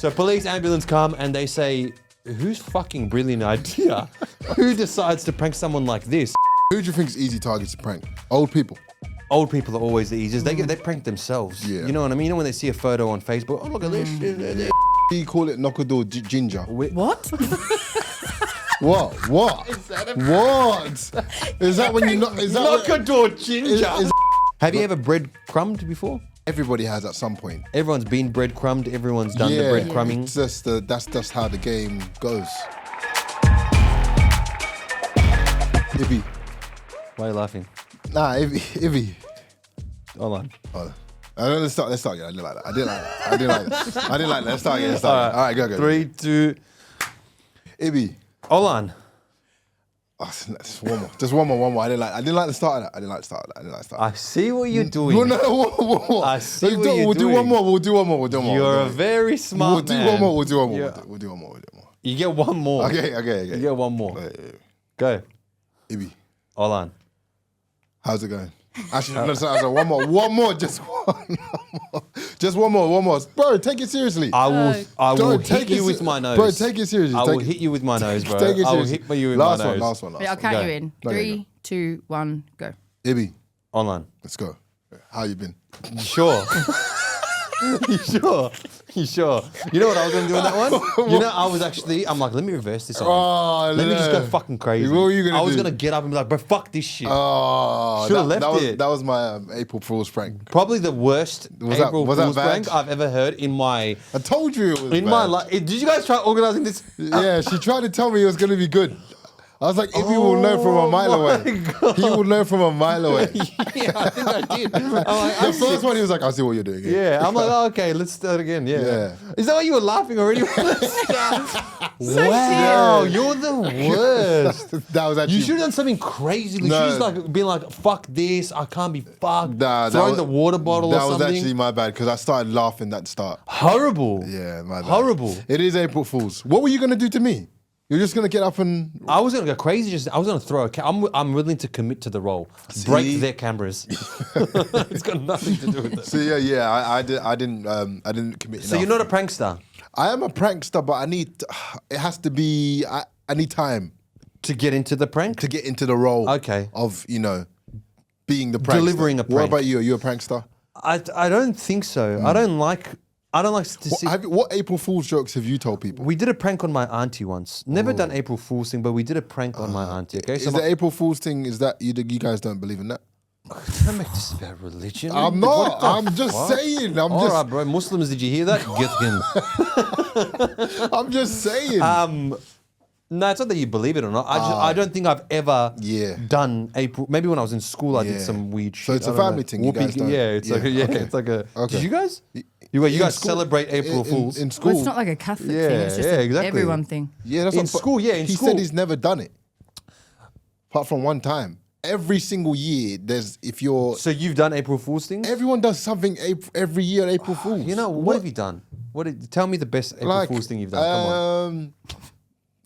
So police, ambulance come and they say, whose fucking brilliant idea? Who decides to prank someone like this? Who do you think is easy targets to prank? Old people. Old people are always the easiest. They prank themselves. Yeah. You know what I mean? You know when they see a photo on Facebook, oh, look at this. You call it knock-a-door ginger. What? What? What? Is that when you knock? Is that Knock-a-door ginger. Is- Have you ever breadcrumbed before? Everybody has at some point. Everyone's been breadcrumbed. Everyone's done the breadcrumbing. It's just that's just how the game goes. Ibby. Why are you laughing? Nah, Ibby. Hold on. Let's start again. I didn't like that. I didn't like that. Let's start again. All right, go. 3, 2. Ibby. Olan. Oh, just one more. I didn't like the start of that. I see what you're doing. No. I see what you're We'll do doing. one more. We'll do one more. You're a very smart man. We'll do one more. Yeah. We'll do one more. You get one more. Okay. You get one more. Go. Ibby, Olan. how's it going? Actually, no, one more, just one more. Just one more. Bro, take it seriously. I will Bro, hit you with my nose. Bro, take it seriously. I will hit you with my nose, bro. Take it seriously. I will hit you with my nose. Last one. Wait, I'll count Go. you in. No, 3, 2, 1, go. Ibby, Olan. let's go. How you been? You sure? You sure? You know what I was going to do in that one? You know, I'm like, let me reverse this. Let me just go fucking crazy. What were you gonna I was do? going to get up and be like, bro, fuck this shit. Should've left it. That was my April Fool's prank. Probably the worst April was that Fool's bad? prank I've ever heard in my I told you it was bad. my life. Did you guys try organizing this? Yeah, she tried to tell me it was going to be good. I was like, Ibby will know from a mile away. God. He will know from a mile away. Yeah, I think I did. I'm like, The first one, he was like, I see what you're doing. yeah, I'm like, oh, okay, let's start again. Yeah. Is that why you were laughing already? Wow, you're the worst. That was actually... You should have done something crazy. You should have like been like, fuck this, I can't be fucked. Throwing the water bottle or something. That was actually my bad because I started laughing at the start. Horrible. Yeah, my bad. Horrible. It is April Fool's. What were you going to do to me? You're just going to get up and... I was going to go crazy. I was going to throw I'm willing to commit to the role. Break their cameras. It's got nothing to do with it. So yeah, I didn't commit enough. So you're not a prankster? I am a prankster, but it has to be, I need time. To get into the prank? To get into the role. Okay. Of, being the prankster. Delivering a prank. What about you? Are you a prankster? I don't think so. I don't like to see... What April Fool's jokes have you told people? We did a prank on my auntie once. Never done April Fool's thing, but we did a prank on my auntie. Okay, Is the April Fool's thing, is that you guys don't believe in that? Don't make this about religion. I'm not. I'm just saying. All right, bro. Muslims, did you hear that? Get him. I'm just saying. No, it's not that you believe it or not. I don't think I've ever done April. Maybe when I was in school, I did some weird shit. So it's a family thing. You guys don't. It's like a. Did you guys? You guys celebrate April Fools in school? Well, it's not like a Catholic thing. It's just exactly. everyone thing. Yeah, that's in school. Yeah, in he school. said he's never done it, apart from one time. Every single year, So you've done April Fool's things? Everyone does something every year on April Fool's. You know what have you done? Tell me the best April Fool's thing you've done. Come on.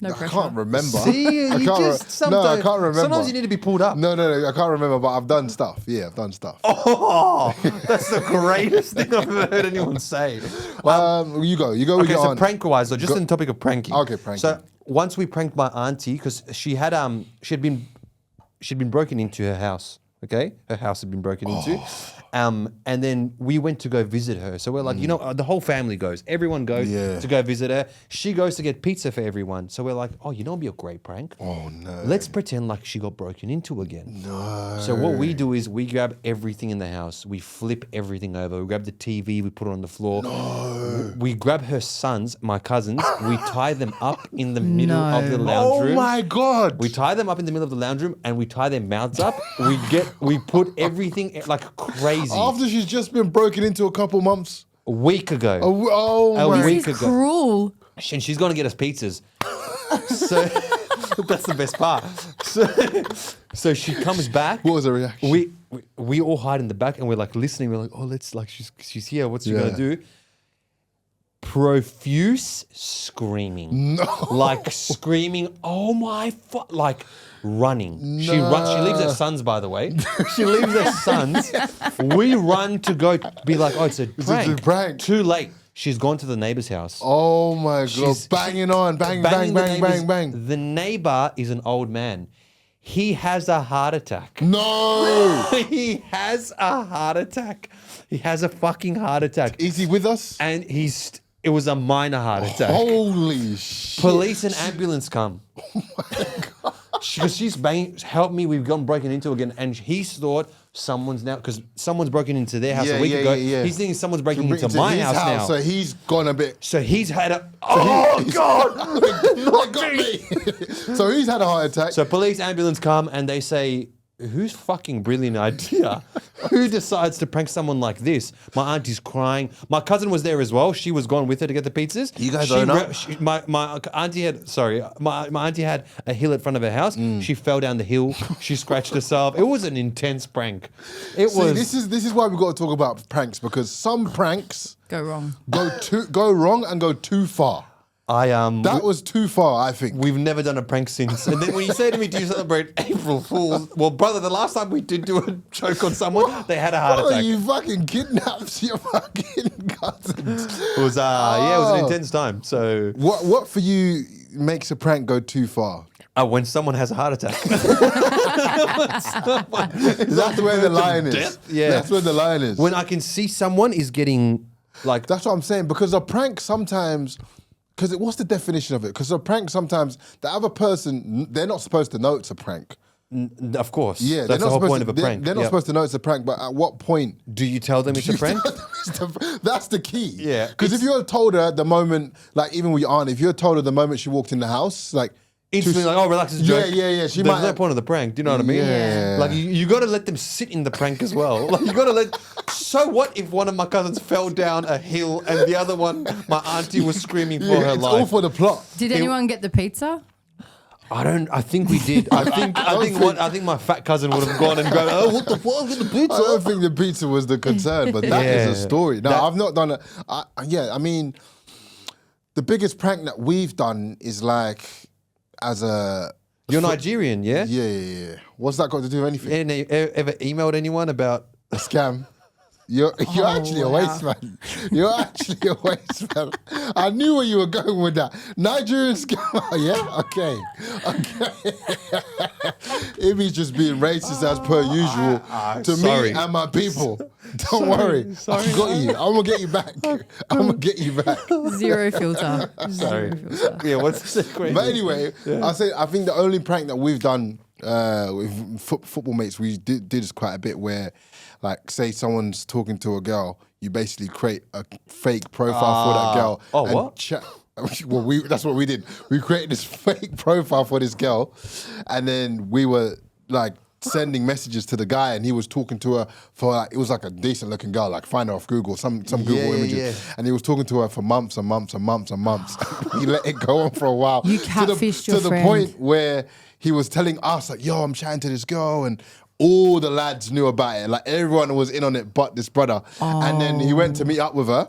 No I pressure. can't remember. See, I can't remember. Sometimes you need to be pulled up. No, I can't remember, but I've done stuff. Yeah, I've done stuff. Oh, that's the greatest thing I've ever heard anyone say. You go. You go with Okay, your so aunt. prank-wise, though, just on the topic of pranking. Okay, pranking. So once we pranked my auntie because she'd been broken into her house. Okay, her house had been broken into, and then we went to go visit her. So we're like, the whole family goes. Everyone goes to go visit her. She goes to get pizza for everyone. So we're like, it'd be a great prank. Oh no! Let's pretend like she got broken into again. No. So what we do is we grab everything in the house. We flip everything over. We grab the TV. We put it on the floor. No. We grab her sons, my cousins. We tie them up in the middle of the lounge Oh room. my God! We tie them up in the middle of the lounge room and we tie their mouths up. We put everything like crazy. After she's just been broken into a couple months. A week ago. Oh A my! week This is ago. cruel. And she's going to get us pizzas. So that's the best part. So she comes back. What was her reaction? We all hide in the back and we're like listening. We're like, let's like she's here. What's she gonna do? Profuse screaming. No. Like screaming. Oh my like running. She runs. She leaves her sons, by the way. She leaves her sons. We run to go be like, it's a prank. It's a prank. Too late. She's gone to the neighbor's house. Oh my God. She's Banging on. Bang, bang, banging the bang, neighbor's- bang, bang. The neighbor is an old man. He has a heart attack. No. He has a heart attack. He has a fucking heart attack. Is he with us? And it was a minor heart attack. Holy shit. Police and ambulance come. Oh my God. Because she's banging, help me, we've gone broken into again. And he's thought because someone's broken into their house a week ago. He's thinking someone's breaking into my his house now. So he's gone a bit. So he's had a, God, They got me. So he's had a heart attack. So police, ambulance come and they say, whose fucking brilliant idea? Who decides to prank someone like this? My auntie's crying. My cousin was there as well. She was gone with her to get the pizzas. You guys own up? My auntie had, my auntie had a hill in front of her house. She fell down the hill. She scratched herself. It was an intense prank. This is why we've got to talk about pranks, because some pranks Go wrong. go wrong and go too far. That was too far, I think. We've never done a prank since. And then when you say to me, do you celebrate April Fool's? Well, brother, the last time we did do a joke on someone, they had a heart attack. You fucking kidnapped your fucking cousins. It was, it was an intense time. So What for you makes a prank go too far? when someone has a heart attack. That's where the line is. Death? Yeah. That's where the line is. When I can see someone is getting like That's what I'm saying, because a prank sometimes... Because what's the definition of it? Because a prank sometimes, the other person, they're not supposed to know it's a prank. of course. Yeah, that's the whole point of a prank. They're not supposed to know it's a prank, but at what point Do you tell them it's a prank? That's the key. Yeah, Because if you're told her the moment, like even with your aunt, if you're told her the moment she walked in the house, like Instantly like, oh, relax, it's a joke. Yeah. She There's might no point of the prank. Do you know what I mean? Yeah. Like you got to let them sit in the prank as well. Like you got to let. So what if one of my cousins fell down a hill and the other one, my auntie, was screaming for her it's life? all for the plot. Did anyone get the pizza? I think we did. I think my fat cousin would have gone and go, oh, what the fuck is the pizza? I don't think the pizza was the concern, but that is a Yeah. story. No, I've not done it. I mean, the biggest prank that we've done is like as a. You're Nigerian, yeah? Yeah. What's that got to do with anything? Any, ever emailed anyone about? A scam. You're actually a wow. waste man. You're actually a waste man. I knew where you were going with that. Nigerian scammer, yeah? Okay. Ibby's just being racist as per usual to sorry. me and my people. Don't worry. sorry. I got you. I'm gonna get you back. I'm gonna get you back. Zero filter. Sorry. Zero filter. Yeah, what's the secret? But anyway, I think the only prank that we've done with football mates, we did this quite a bit where, like, say someone's talking to a girl, you basically create a fake profile for that girl. Oh, and what? Well, that's what we did. We created this fake profile for this girl, and then we were like sending messages to the guy, and he was talking to her for like, it was like a decent looking girl, like find her off Google, some Google images, and he was talking to her for months and months and months and months. He let it go on for a while. You catfished your to the friend. point where he was telling us like, "Yo, I'm chatting to this girl," and all the lads knew about it. Like everyone was in on it, but this brother. And then he went to meet up with her,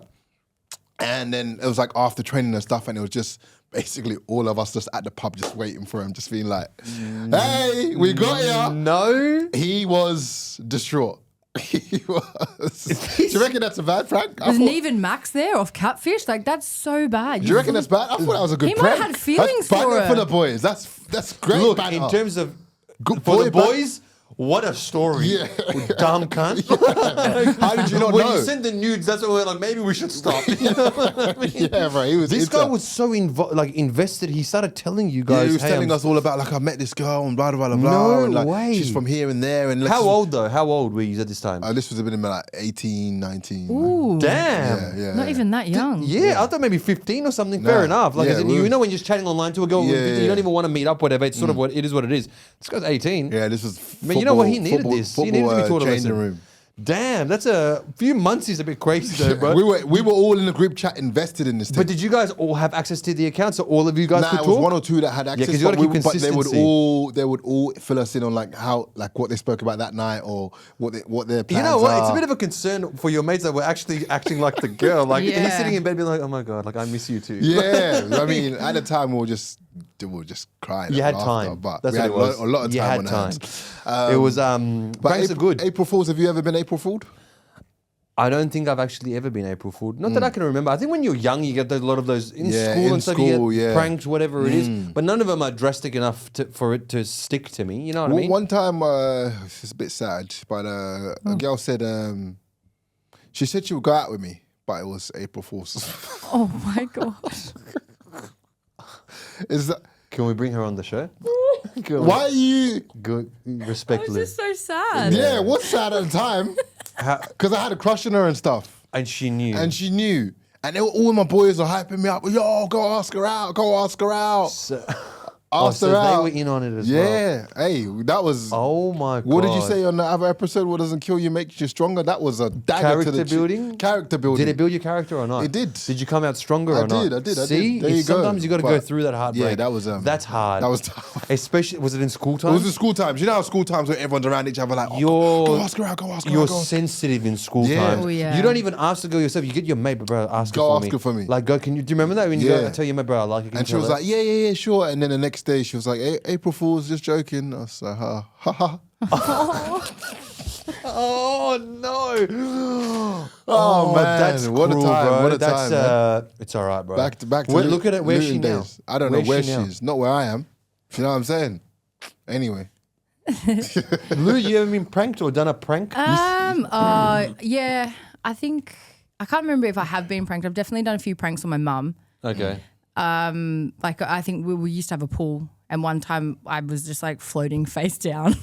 and then it was like after training and stuff, and it was just basically all of us just at the pub, just waiting for him, just being like, "Hey, we got ya." No. He was distraught. He was. Do you reckon that's a bad prank? Wasn't even Max there off Catfish? Like, that's so bad. Do you reckon that's bad? I thought that was a good He might prank. have had feelings that's for banter her. for the boys. That's great. Look, banter. in terms of Good for boy the ban- boys, what a story. Yeah. Dumb cunt. How did you not when know? you send the nudes, that's what we're like, maybe we should stop. You know what I mean? Yeah, bro. He was. This into guy it. was so invested. He started telling you Yeah, guys. he was hey, telling I'm- us all about like I met this girl and blah blah blah blah. No and, like, way. She's from here and there. And How old though? How old were you at this time? This was a bit in like 18, 19. Ooh. Damn. Yeah. Not even that young. Yeah, I thought maybe 15 or something. Fair Nah. enough. Like, Yeah, as in, we you were- know, when you're just chatting online to a girl, with Yeah, 15, you yeah. don't even want to meet up, whatever. It's sort of what it is. What it is. This guy's 18. Yeah, this was. Man, you know what? He needed this. He needed to be taught a changing lesson. room. Damn, that's a few months is a bit crazy though, bro. We were all in the group chat invested in this thing. But did you guys all have access to the account, so all of you guys Nah, could it was talk? one or two that had access. 'cause you gotta but keep but they consistency. would all fill us in on like how what they spoke about that night or what their plans You know what? are. It's a bit of a concern for your mates that were actually acting like the girl. Like he's Yeah. sitting in bed being like, "Oh my god, like I miss you too." Yeah, I mean, at the time we were just crying. You at had laughter, time. but That's we what had it was. a lot of You time had on time. hands. It was But pranks are good. April Fools. Have you ever been April Fooled? I don't think I've actually ever been April Fooled. Not that I can remember. I think when you're young, you get a lot of those in Yeah, school in and stuff. school, You get yeah. pranked, whatever it is. But none of them are drastic enough for it to stick to me. You know what I mean? One time, it's a bit sad, but a girl said, she said she would go out with me, but it was April Fool's. Oh my gosh. Is that Can we bring her on the show? why are you? Good, It was respectfully. just so sad. Yeah, what's sad at the time? Because I had a crush on her and stuff, And she knew. and she knew. And all my boys are hyping me up. Yo, go ask her out. Go ask her out. So, Ask so her they out. were in on it as well. Yeah. Hey, that was. Oh my god. What did you say on the other episode? What doesn't kill you makes you stronger. That was a dagger Character to the building? Character building. Did it build your character or not? It did. Did you come out stronger I or not? did, I did. See, There you go. sometimes you got to go But- through that heartbreak. Yeah, that was. That's hard. That was tough. Especially, was it in school It time? was in school times. You know how school times where everyone's around each other like, You're- go ask her out, go ask her You're out. Go. sensitive in school Yeah. times. Oh, yeah. You don't even ask the girl yourself. You get your mate, but bro, ask Go her for ask me. her for me. Like, go. Can you? Do you remember that when you go? Yeah. I tell your mate, bro, I like it. Can And you she was tell like, yeah, sure. And then the next day she was like, April Fool's, just joking. I was like, ha, ha, ha. that? Oh no! Oh, man, that's what a cruel, time, bro. what a That's, time, man. It's all right, bro. Back to Wait, look at it. Where's she Luton now? days. I don't know where she now? is. Not where I am. You know what I'm saying? Anyway. Lou, you ever been pranked or done a prank? Yeah, I think I can't remember if I have been pranked. I've definitely done a few pranks on my mum. Okay. Like I think we used to have a pool, and one time I was just like floating face down,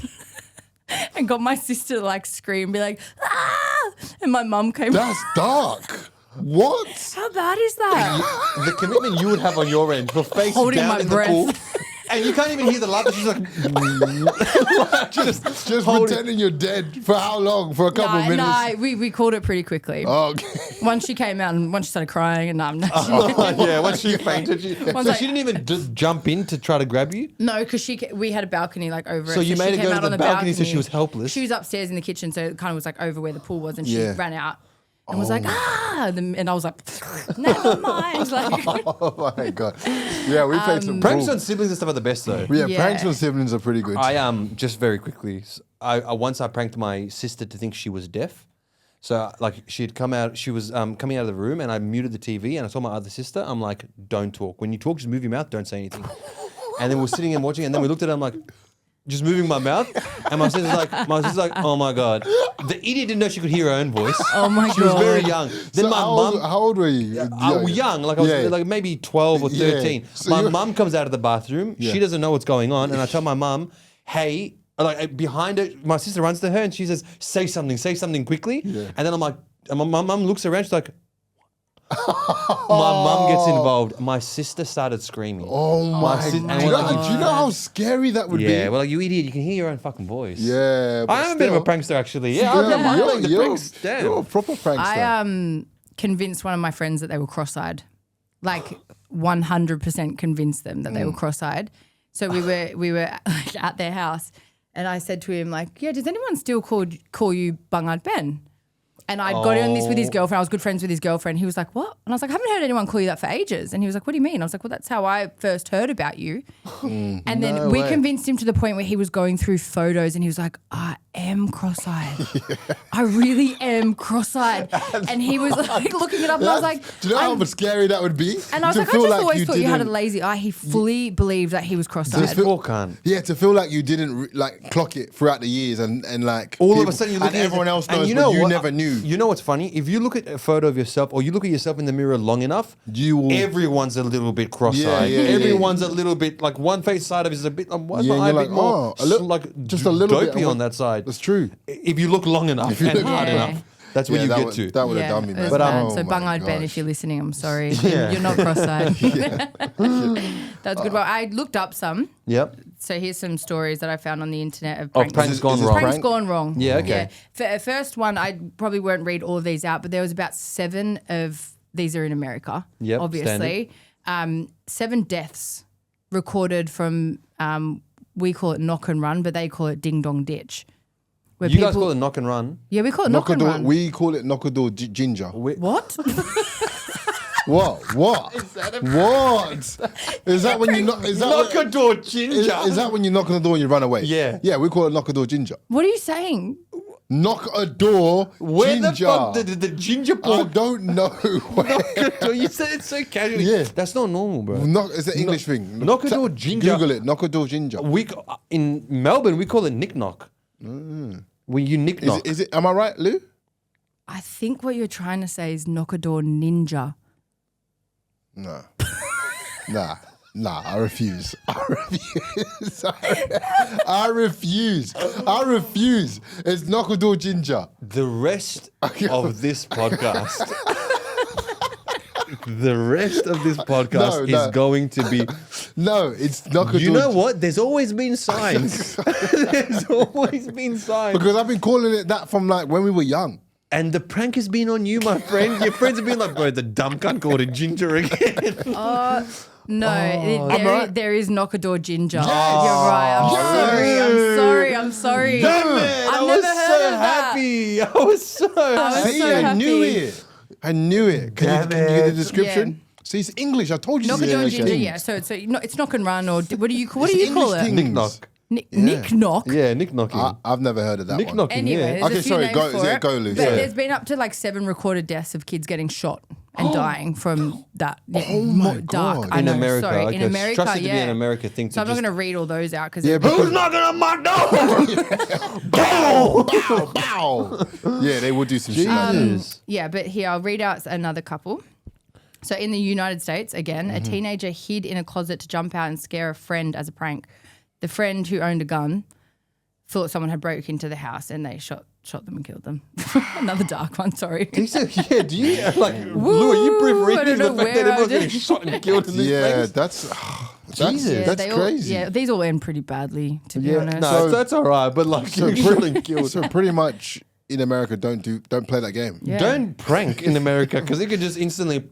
and got my sister to like scream, be like, ah! And my mum came. That's dark. What? How bad is that? The commitment you would have on your end for face Holding down my in breath. the pool. And you can't even hear the laughter. She's like, Just holding- pretending you're dead for how long? For a couple of minutes? No, we called it pretty quickly. Oh, okay. Once she came out and once she started crying, and yeah, once she fainted, so like- she didn't even jump in to try to grab you. no, because we had a balcony like over it. So you made she her came go to out on the balcony so she was helpless? She was upstairs in the kitchen, so it kind of was like over where the pool was, and she Yeah. ran out and was like, ah, and I was like, never mind. Like, Oh my god. Yeah, we played some Pranks pool. on siblings and stuff are the best though. Yeah, Yeah. pranks on siblings are pretty good. I just very quickly. I once I pranked my sister to think she was deaf. So like she'd come out, she was coming out of the room, and I muted the TV, and I saw my other sister. I'm like, don't talk. When you talk, just move your mouth. Don't say anything. And then we're sitting and watching, and then we looked at her. I'm like, just moving my mouth, and my sister's like, oh my god. The idiot didn't know she could hear her own voice. oh my She was god, very young. Then So my mum. how old were you? I was young, like I was Yeah. like maybe 12 or Yeah. 13. So My you- mum comes out of the bathroom. Yeah. She doesn't know what's going on. And I tell my mum, hey, like behind her, my sister runs to her and she says, say something quickly. Yeah. And then I'm like, and my mum looks around, she's like, my mum gets involved. My sister started screaming. Oh my sis- and god. we're like, Do you know how scary that would yeah, be? well, like, you idiot, you can hear your own fucking voice. Yeah. but I am a bit of a still. prankster, actually. Yeah, I don't mind playing the pranks. Damn. You're a proper prankster. I convinced one of my friends that they were cross-eyed, like 100% convinced them that they were cross-eyed. So we were like, at their house, and I said to him like, yeah, does anyone still call you Bung-Eyed Ben? And I got in this with his girlfriend. I was good friends with his girlfriend. He was like, what? And I was like, I haven't heard anyone call you that for ages. And he was like, what do you mean? I was like, well, that's how I first heard about you. And then No we way. convinced him to the point where he was going through photos and he was like, I am cross-eyed. I really am cross-eyed. And he was like looking it up and I was like, do you know how scary that would be? and I was To like, I feel just always you thought you had a didn't- lazy eye. He fully believed that he was cross-eyed. This poor cunt. Yeah, to feel like you didn't like clock it throughout the years and like All of people- a sudden, you're and looking at everyone else and knows, you but know you what? never knew. You know what's funny? If you look at a photo of yourself or you look at yourself in the mirror long enough, You will- everyone's a little bit cross-eyed. Yeah, yeah, yeah. Everyone's a little bit like one face side of it is a bit. Why is Yeah, my eye and a you're bit like, more oh, a little- like just a little bit. dopey on that side? That's true. If you look long enough you and look hard long enough, enough. that's where Yeah, you that get would- to. That would have done me, it man. was But, bad. Oh So my Bung-Eyed Ben, gosh. if you're listening, I'm sorry. Yeah. You're not cross-eyed. That's good. Well, I looked up some. Yep. So here's some stories that I found on the internet of Of pranks. pranks Is gone this wrong. Pranks prank? gone wrong. Yeah, okay. First one, I probably won't read all of these out, but there was about 7 of these are in America. Yep, obviously. 7 deaths recorded from we call it knock and run, but they call it ding dong ditch. Where You guys call it knock and run. yeah, we call it knock and Knockador, run. we call it knockador ginger. What? What? What? What? Is that when you knock? Is that Knock a when, door ginger. is that when you knock on the door and you run away? Yeah. Yeah, we call it knockador ginger. What are you saying? Knock a door, Where ginger. the fuck did the ginger I pork? don't know. You said it so casually. Yeah. That's not normal, bro. It's an English thing. Knock a door ginger. Google it. Knock a door ginger. In Melbourne, we call it nick knock. When you nick knock. Is it? Am I right, Lou? I think what you're trying to say is knock a door ninja. No. Nah, I refuse. I refuse. It's knock a door ginger. The rest of this podcast. The rest of this podcast is going to be. No, it's knock a door. You know what? There's always been signs. There's always been signs. Because I've been calling it that from like when we were young. And the prank has been on you, my friend. Your friends have been like, bro, the dumb cunt called it ginger again. No, there is knock a door ginger. You're right. I'm sorry. Damn it! I've never heard of that. Happy. I was so happy. See, so I knew happy. it. Can you get the description? Yeah. See, it's English. I told you. Knock a it's door English ginger, things. yeah. So it's knock and run, or what do you call English it? things. Nick knock. Nick knock. Yeah, nick knocking. I've never heard of that Nick one. knocking, Anyway, yeah. there's Okay, a few sorry, names go- for yeah, it, go, Lucy. But Yeah. there's been up to like 7 recorded deaths of kids getting shot and dying from that. Yeah, Oh my more dark. God. I In know, America, sorry, like in it's America, trusted to be yeah. an America thing. So I'm to not going to read all those out because Who's knocking on my door? Bow, bow. Yeah, they would do some shit like that. Jesus. yeah. But here I'll read out another couple. So in the United States, again, a teenager hid in a closet to jump out and scare a friend as a prank. The friend who owned a gun thought someone had broke into the house and they shot them and killed them. Another dark one, sorry. He said, yeah, do you, like, Lou, are you I proofreading don't the know fact that where I everyone's did. getting shot and killed in these Yeah, things? that's Jesus. that's they all- crazy. Yeah, these all end pretty badly, to be honest. No, So- that's all right, but like, you shot and killed. So pretty much in America, don't play that game. Yeah. Don't prank in America because it could just instantly.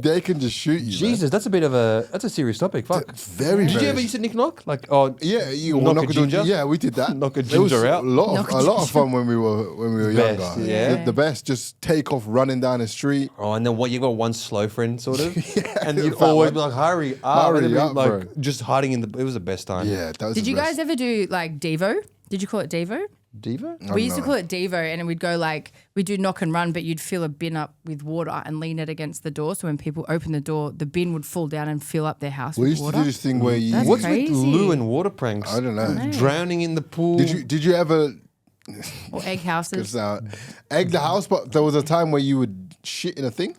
They can just shoot you. Jesus, that's a serious topic. Fuck. Man. Very. Did you very- ever used to nick knock? Like, oh, Yeah, you knock knock a a door ginger? Yeah, we did that. Knock a It was ginger out? A lot Knock a of fun when we were Best, younger. yeah. The best, just take off running down the street. Oh, and then what? You got one slow friend, sort of, and you'd that always one. be like, "Hurry up!" Hurry and it'd be up, like bro. just hiding in the. It was the best time. Yeah, that was. Did the you best. guys ever do like Devo? Did you call it Devo? Diva. We used to call it Devo, and we'd go like, we'd do knock and run, but you'd fill a bin up with water and lean it against the door. So when people open the door, the bin would fall down and fill up their house We with used water. to do this thing where you. That's What's crazy. with Lou and water pranks? I don't know. Drowning in the pool. Did you ever Or egg houses. egg the house? But there was a time where you would shit in a thing.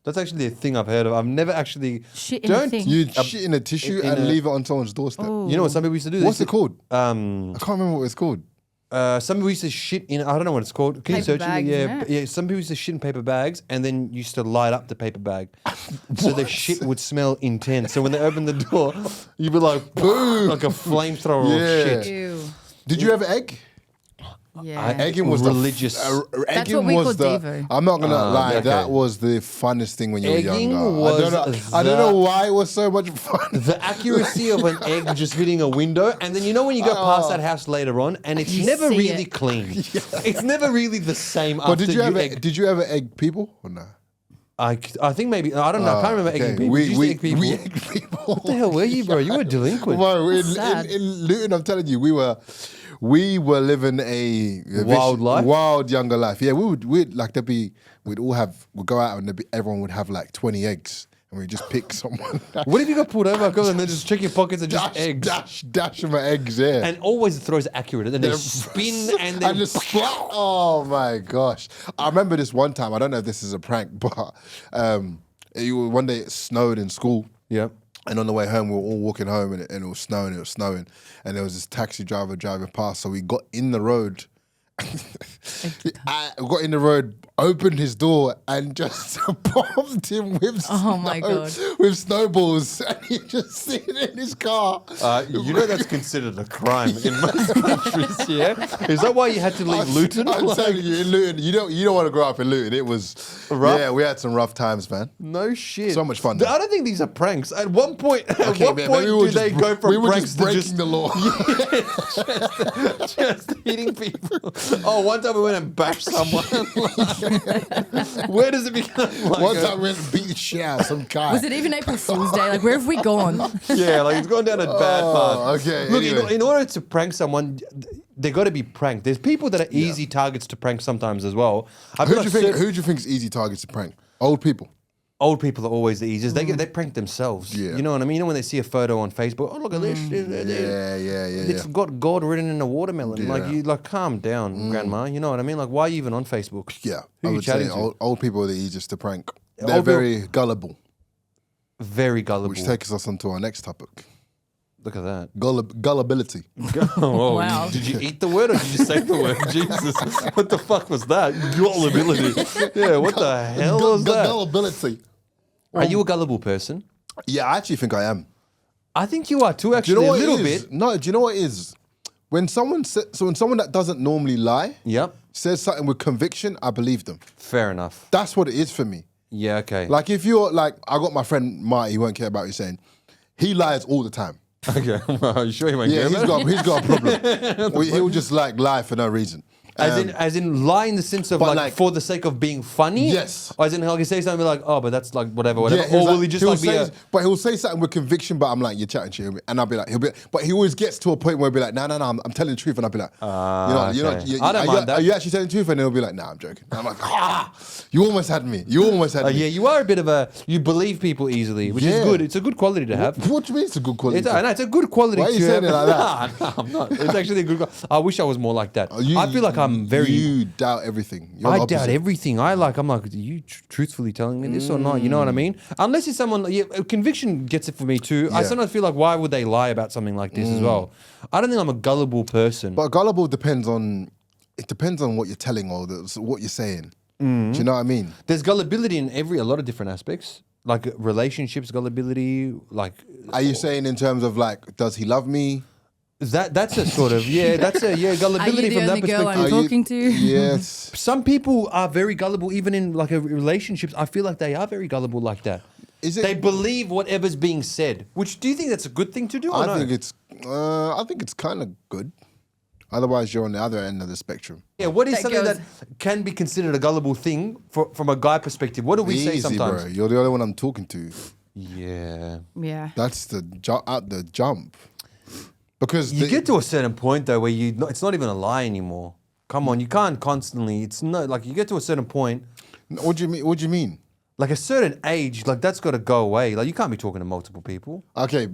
That's actually a thing I've heard of. I've never actually. Shit in a Don't thing. You'd shit in a tissue in and a- leave it on someone's doorstep. Oh. You know what some people used to do? They What's used it called? to- I can't remember what it's called. Some people used to shit in. I don't know what it's called. Can you Paper search bags, it? Yeah, isn't it? yeah. Some people used to shit in paper bags, and then used to light up the paper bag, so the shit would smell intense. So when they opened the door, you'd be like, boom, like a flamethrower Yeah. of shit. Ew. Did you ever egg? Yeah. Egging was Religious. That's what we call Devo. I'm not gonna lie, okay. that was the funnest thing when you were Egging younger. was I don't the- know why it was so much fun. The accuracy of an egg just hitting a window, and then you know when you go past that house later on, and it's You never see really it. clean. It's never really the same. But after did you ever egg. egg people or no? I think maybe I don't know. I can't remember egging people. We, Did you we, egg people? we egged people. What the hell were you, bro? You were delinquent. Bro, sad. in Luton, I'm telling you, we were living a Wild life? wild younger life. Yeah, we'd like we'd go out and everyone would have like 20 eggs, and we'd just pick someone. What if you got pulled over and then just check your pockets and just eggs? dash my eggs, yeah. And always the throws accurate, and then they spin and then. just splat. Oh my gosh! I remember this one time. I don't know if this is a prank, but one day it snowed in school. Yeah. And on the way home, we were all walking home, and it was snowing. And there was this taxi driver driving past. So we got in the road. I got in the road, opened his door, and just bombed him with Oh my God. with snowballs, and he just sitting in his car. You know that's considered a crime in most countries, yeah? Is that why you had to leave Luton? I'm Like, telling you, in Luton, you don't want to grow up in Luton. It was Rough? Yeah, we had some rough times, man. no shit. So much fun, I though. don't think these are pranks. At one point, Okay, man, maybe we were do they just go from we were pranks just to breaking just the law. just hitting people? Oh, one time we went and bashed someone. Where does it become like One time we went and beat the shit out of some guy. Was it even April Fool's Day? Like, where have we gone? Yeah, like it's gone down a bad path. okay, Look, anyway. in order to prank someone, they got to be pranked. There's people that are easy targets to prank sometimes as well. I feel Who do you think is easy targets to prank? Old people. Old people are always the easiest. They prank themselves. Yeah. You know what I mean? You know when they see a photo on Facebook, oh look at this. It's got God written in a watermelon. Yeah. Like calm down, grandma. You know what I mean? Like why are you even on Facebook? Yeah, Who I you would chatting say to? old people are the easiest to prank. They're Old people- very gullible, Very gullible. which takes us on to our next topic. Look at that. Gullibility. Oh, Wow. Did you eat the word or did you say the word? Jesus. What the fuck was that? Gullibility. Yeah, what the hell was that? Gullibility. Are you a gullible person? Yeah, I actually think I am. I think you are too, Do actually, you know a what little it is? bit. No, do you know what it is? When someone that doesn't normally lie Yep. says something with conviction, I believe them. Fair enough. That's what it is for me. Yeah, okay. Like if you're like, I got my friend Marty, he won't care about you saying, he lies all the time. Okay. Well, are you sure you won't Yeah, care about it? he's got a problem. He'll just like lie for no reason. As in lie in the sense of but like, like- for the sake of being funny? Yes. Or as in like he say something like, oh, but that's like whatever. Yeah, Or will he just he'll like be say, but he'll say something with conviction. But I'm like, you're chatting to him, and I'll be like, but he always gets to a point where he'll be like, no, I'm telling the truth, and I'll be like, okay. I don't mind that. Are you actually telling the truth? And he'll be like, nah, I'm joking. And I'm like, you almost had me. You almost had me. Yeah, you are a bit of you believe people easily, which is Yeah. good. It's a good quality to have. What do you mean it's a good quality? It's a good quality Why are to you saying have. it like that? No, I'm not. It's actually a good I wish I was more like that. I feel like I'm very... You doubt everything. You're I the doubt opposite. everything. I'm like, are you truthfully telling me this or not? You know what I mean? Unless it's someone, conviction gets it for me too. I Yeah. sometimes feel like, why would they lie about something like this as well? I don't think I'm a gullible person. But gullible depends on what you're telling or what you're saying. Do you know what I mean? There's gullibility in a lot of different aspects, like relationships, gullibility, like Are you saying in terms of like, does he love me? that's a sort of Are you gullibility the from that only girl perspective. I'm talking to? Yes. Some people are very gullible, even in like a relationships. I feel like they are very gullible like that. Is it? They believe whatever's being said. Which do you think that's a good thing to do? Or no? I think it's kind of good. Otherwise, you're on the other end of the spectrum. Yeah, what is That something goes- that can be considered a gullible thing from a guy perspective? What do we say Easy, sometimes? bro. You're the only one I'm talking to. Yeah. Yeah. That's the jump. Because You get to a certain point though where it's not even a lie anymore. Come on, you can't constantly. It's not like you get to a certain point, What do you mean? What do you mean? like a certain age, like that's got to go away. Like you can't be talking to multiple people. Okay,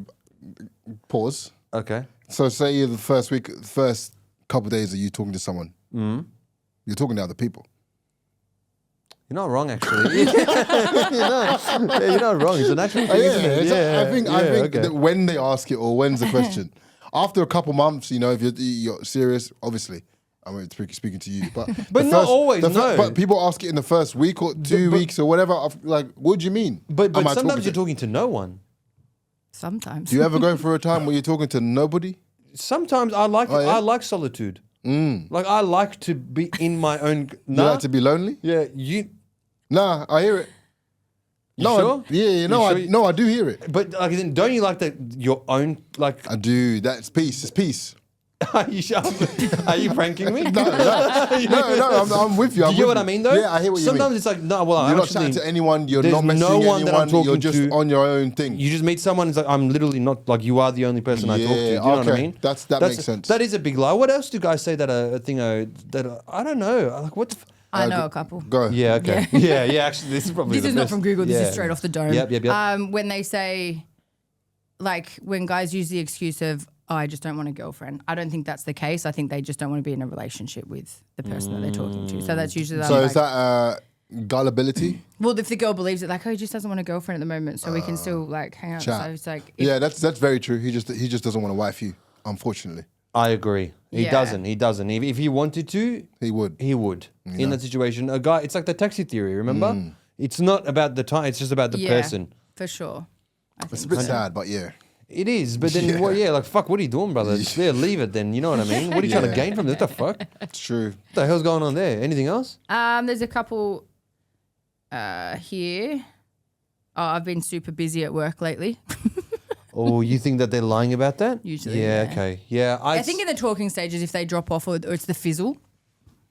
pause. Okay. So say you're the first couple of days of you talking to someone. You're talking to other people. You're not wrong, actually. you're not wrong. It's a natural thing, isn't it? I think okay. that when they ask it or when's the question, after a couple months, if you're serious, obviously, I'm speaking to you, but not always, no. But people ask it in the first week or 2 weeks or whatever. Like, what do you mean? But Am I sometimes you're to- talking to no one. Sometimes. Do you ever go through a time where you're talking to nobody? Sometimes I like Oh, yeah? I like solitude. Like I like to be in my own. You like to be lonely? Yeah, you. Nah, I hear it. You No, sure? I do hear it. But like, then don't you like that your own like? I do. That's peace. It's peace. Are you sure? Are you pranking me? No, I'm with you. Do you get what I mean though? Yeah, I hear what you mean. Sometimes it's like no. Well, You're not actually, chatting to anyone. You're there's not messaging no one that I'm anyone. You're talking just to. on your own thing. You just meet someone. It's like I'm literally not like you are the only person I talk to. Do you know what I okay. mean? That makes sense. That is a big lie. What else do guys say that I don't know. Like what? I know a couple. Go. Yeah. Okay. Yeah. Actually, this is probably. This the is not best. from Google. This Yeah. is straight off the dome. Yep. When they say, like, when guys use the excuse of, "Oh, I just don't want a girlfriend." I don't think that's the case. I think they just don't want to be in a relationship with the person that they're talking to. So that's usually So like, is that gullibility? well, if the girl believes it, like, oh, he just doesn't want a girlfriend at the moment, so we can still like hang out. Chat. So it's like, Yeah, that's very true. He just doesn't want to wife you. Unfortunately, I agree. He Yeah. doesn't. He doesn't. If he wanted to, he would. he would. In that situation, a guy. It's like the taxi theory. Remember? It's not about the time. It's just about the yeah, person. for sure. I It's a think bit so. sad, but yeah. It is, but then like fuck, what are you doing, brother? Yeah, leave it then. You know what I mean? What are you trying to gain from this? What the fuck? What It's true. the hell's going on there? Anything else? There's a couple here. Oh, I've been super busy at work lately. Oh, you think that they're lying about that? Usually, Yeah. yeah. Okay. Yeah. I think in the talking stages, if they drop off or it's the fizzle.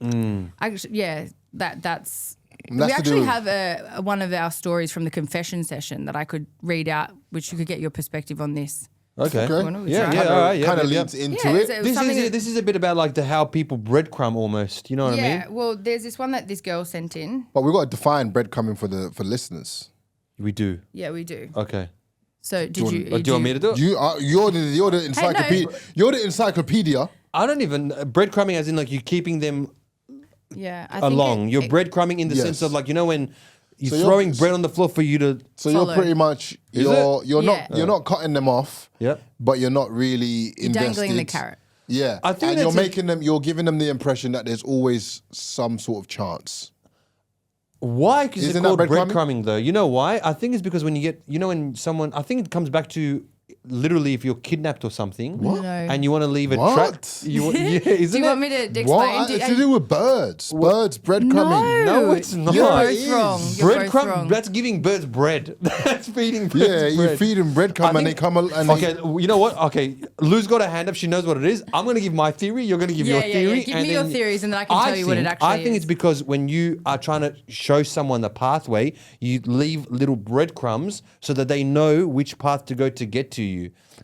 Mm. Actually, yeah, that's. And that's We to actually do- have one of our stories from the confession session that I could read out, which you could get your perspective on this. Okay. Okay. Wanna we Yeah, try? yeah, all right, yeah, Kind of yeah, leads into Yeah, it. so- This something is that- this is a bit about like the how people breadcrumb almost. You know what I Yeah, mean? well, there's this one that this girl sent in. But we've got to define breadcrumbing for listeners. We do. Yeah, we do. Okay. So did you? Do you want me to do it? You're the encyclopedia. You're the encyclopedia. I don't even breadcrumbing as in like you're keeping them Yeah, I think along. You're it- breadcrumbing in the Yes. sense of like when you're So you're- throwing bread on the floor for you to. So Follow. you're pretty much Is you're not cutting them off. Yep. But you're not really You're invested. dangling the carrot. Yeah. I think and you're that's a- making them. You're giving them the impression that there's always some sort of chance. Why is it Isn't that called breadcrumbing? breadcrumbing though? You know why? I think it's because when you get, when someone, I think it comes back to literally if you're kidnapped or something No. and you want to leave a What? trap. Yeah, Do isn't you it? want me to explain? What? Do- It's to do with birds. Birds breadcrumbing. No, it's not. You're Yeah, both it wrong. is. You're both Breadcrumb, wrong. that's giving birds bread. That's feeding birds Yeah, bread. you feed them breadcrumb and they think- come and Okay, you know what? Okay, Lou's got her hand up. She knows what it is. I'm going to give my theory. You're going to give Yeah, your yeah, yeah. theory. Give and me your then theories and then I can tell you what it actually I think is. it's because when you are trying to show someone the pathway, you leave little breadcrumbs so that they know which path to go to get to you.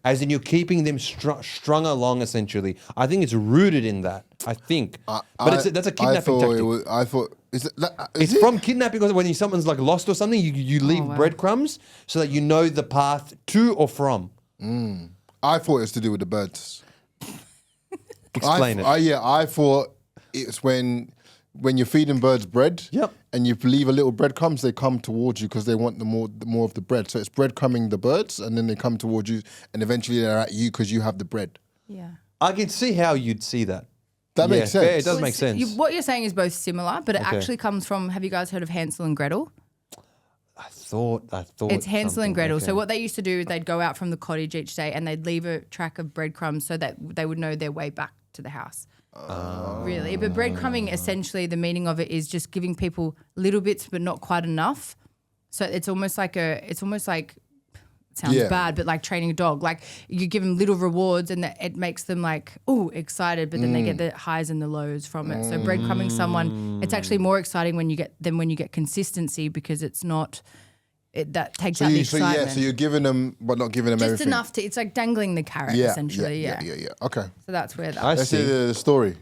As in, you're keeping them strung along, essentially. I think it's rooted in that. I think. But that's a kidnapping tactic. I thought is It's it? from kidnapping because when someone's like lost or something, you leave wow. breadcrumbs so that you know the path to or from. I thought it was to do with the birds. Explain it. I thought it's when you're feeding birds bread. Yep. And you leave a little breadcrumbs, they come towards you because they want the more of the bread. So it's breadcrumbing the birds, and then they come towards you, and eventually they're at you because you have the bread. Yeah. I can see how you'd see that. That makes sense. fair, it does Well, make sense. what you're saying is both similar, but it Okay. actually comes from. Have you guys heard of Hansel and Gretel? I thought. It's Hansel and something, Gretel. okay. So what they used to do is they'd go out from the cottage each day and they'd leave a track of breadcrumbs so that they would know their way back to the house. Really, but breadcrumbing essentially the meaning of it is just giving people little bits but not quite enough. So it's almost like it sounds Yeah. bad, but like training a dog. Like you give them little rewards and it makes them like excited, but then they get the highs and the lows from it. So breadcrumbing someone, it's actually more exciting when you get consistency because it's not. That takes out the excitement. So you're giving them, but not giving them Just everything. enough to. It's like dangling the carrot, Yeah, essentially. Yeah. Okay. So that's where that. I Let's see. hear the story.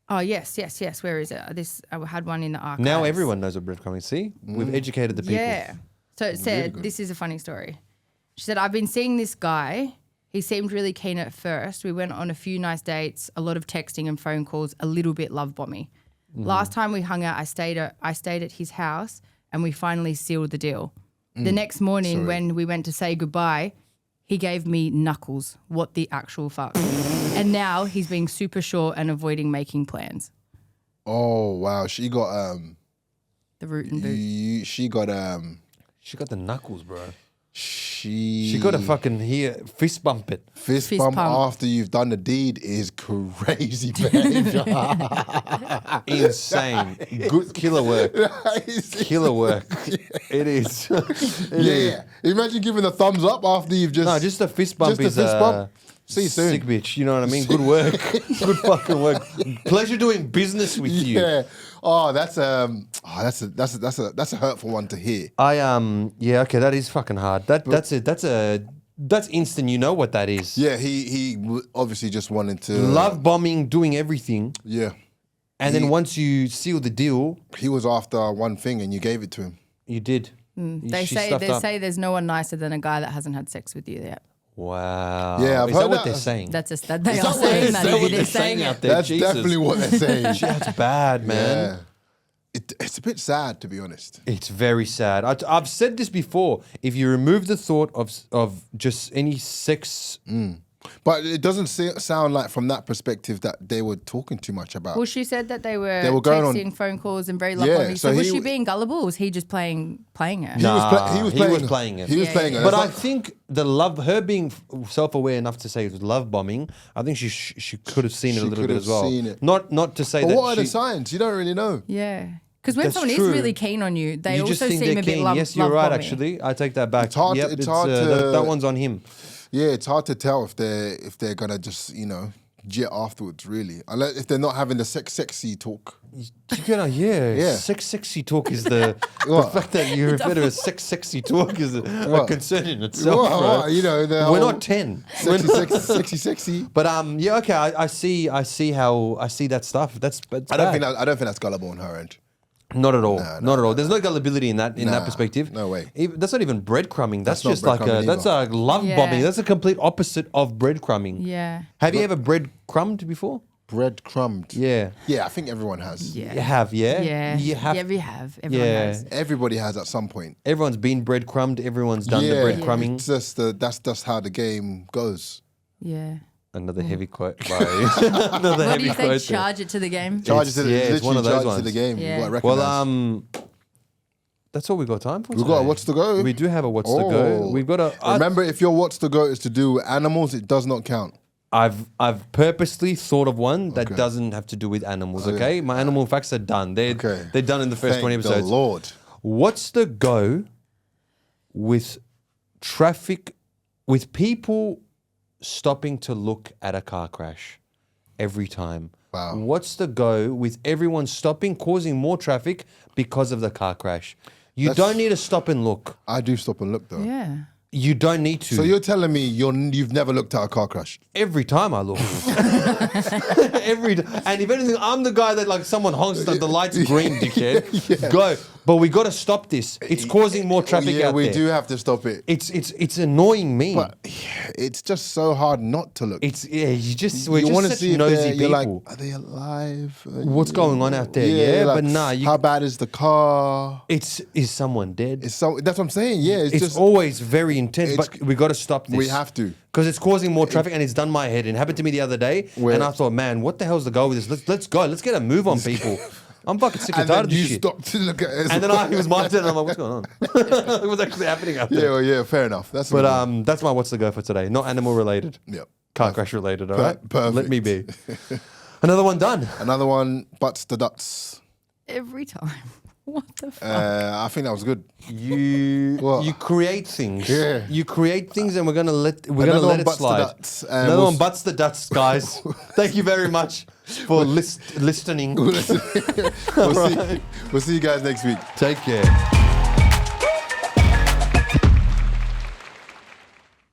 Oh yes. Where is it? I had one in the archives. Now everyone knows what breadcrumbing. See, we've educated the people. Yeah. So it said, this is a funny story. She said, I've been seeing this guy. He seemed really keen at first. We went on a few nice dates, a lot of texting and phone calls, a little bit love bombing. Last time we hung out, I stayed at his house and we finally sealed the deal. The next morning when we went to say goodbye, he gave me knuckles. What the actual fuck? And now he's being super short and avoiding making plans. Oh wow, she got The root and boot. she got She got the knuckles, bro. she She got to fucking fist bump it. fist Fist bump pump. after you've done the deed is crazy behavior. Insane. Good killer work. Killer work. It is. Yeah. Imagine giving a thumbs up after you've just No, just a fist bump Just a is fist bump. See you soon. Sick bitch. You know what I mean? Good work. Good fucking work. Pleasure doing business with you. Yeah. Oh, that's a hurtful one to hear. Yeah, okay, that is fucking hard. That's instant. You know what that is. Yeah, he obviously just wanted to Love bombing, doing everything, Yeah. and then once you seal the deal, He was after one thing and you gave it to him. you did. They She say stuffed up. there's no one nicer than a guy that hasn't had sex with you yet. Wow. Yeah, I've is that heard what that. they're saying? They are that saying what that. they're Is that what They're they're saying saying it. out there? That's Jesus. definitely what they're saying. That's bad, man. Yeah. It's a bit sad, to be honest. It's very sad. I've said this before. If you remove the thought of just any sex, But it doesn't sound like from that perspective that they were talking too much about. Well, she said that they were going on- texting, phone calls, and very love Yeah, bombing. so So was he she w- being gullible, or was he just playing it? He was playing he was playing it. He was Yeah, playing yeah, it. but That's I not- think her being self-aware enough to say it was love bombing. I think she could have seen it a She little could bit have as well. seen it. Not to say But that. what are the signs? You don't really know. Yeah. Because when That's someone true. is really keen on you, they you also just think seem they're a bit keen. love Yes, you're love right. bombing. Actually, I take that back. It's hard to- that one's on him. Yeah, it's hard to tell if they're gonna just jet afterwards, really. Unless if they're not having the sexy talk. Yeah. Sexy talk is the fact that you refer to as sexy talk is a concern in itself, bro. You know, we're not 10. Sexy. But yeah, okay. I see that stuff. That's I don't think that's gullible on her end. Not at all. Not at all. There's no gullibility in that perspective. No way. That's not even breadcrumbing. That's not just like that's a love bombing. That's a complete opposite of breadcrumbing. Yeah. Have you ever breadcrumbed before? Breadcrumbed. Yeah. Yeah, I think everyone has. Yeah. You have, yeah? Yeah. You have. Yeah, we have. Everyone has. Everybody has at some point. Everyone's been breadcrumbed. Everyone's done the breadcrumbing. It's just that's just how the game goes. Yeah. Another heavy quote by another What heavy do you say? quote. Charge it to the game. Charge it to the, it's one of those charge ones. to the game. Yeah. You gotta recognize. That's all we got time for. We've got a what's to go. We do have a what's to go. We've got a. Remember, if your what's to go is to do with animals, it does not count. I've purposely thought of one that doesn't have to do with animals. Okay, my animal facts are done. They're done in the first 20 episodes. The Lord. What's the go with traffic, with people stopping to look at a car crash every time? Wow. What's the go with everyone stopping, causing more traffic because of the car crash? You don't need to stop and look. I do stop and look though. Yeah. You don't need to. So you're telling me you've never looked at a car crash? Every time I look. And if anything, I'm the guy that like someone honks that the light's green, dickhead. Go. But we got to stop this. It's causing more traffic out there. Yeah, we do have to stop it. It's annoying me. But it's just so hard not to look. We're you just want to such see nosy if you're like, people. are they alive? What's going on out there? Yeah, like, but nah. How bad is the car? Is someone dead? That's what I'm saying. Yeah, it's just always very intense, but we got to stop this. we have to. Because it's causing more traffic and it's done my head. It happened to me the other day and I thought, man, what the hell's the goal with this? Let's go. Let's get a move on, people. I'm fucking sick and tired of this you shit. stopped to look at it. And then he was my turn and I'm like, what's going on? What's actually happening out there? Yeah, fair enough. That's That's my what's the go for today. Not animal related. Yep. Car crash related, all right? Perfect. Let me be. Another one done. Another one, butts to duts. Every time. What the fuck? I think that was good. You create things. Yeah. You create things and we're gonna let Another one it butts to slide. duts. Another one butts the duts, guys. Thank you very much for listening. We'll see you guys next week. Take care.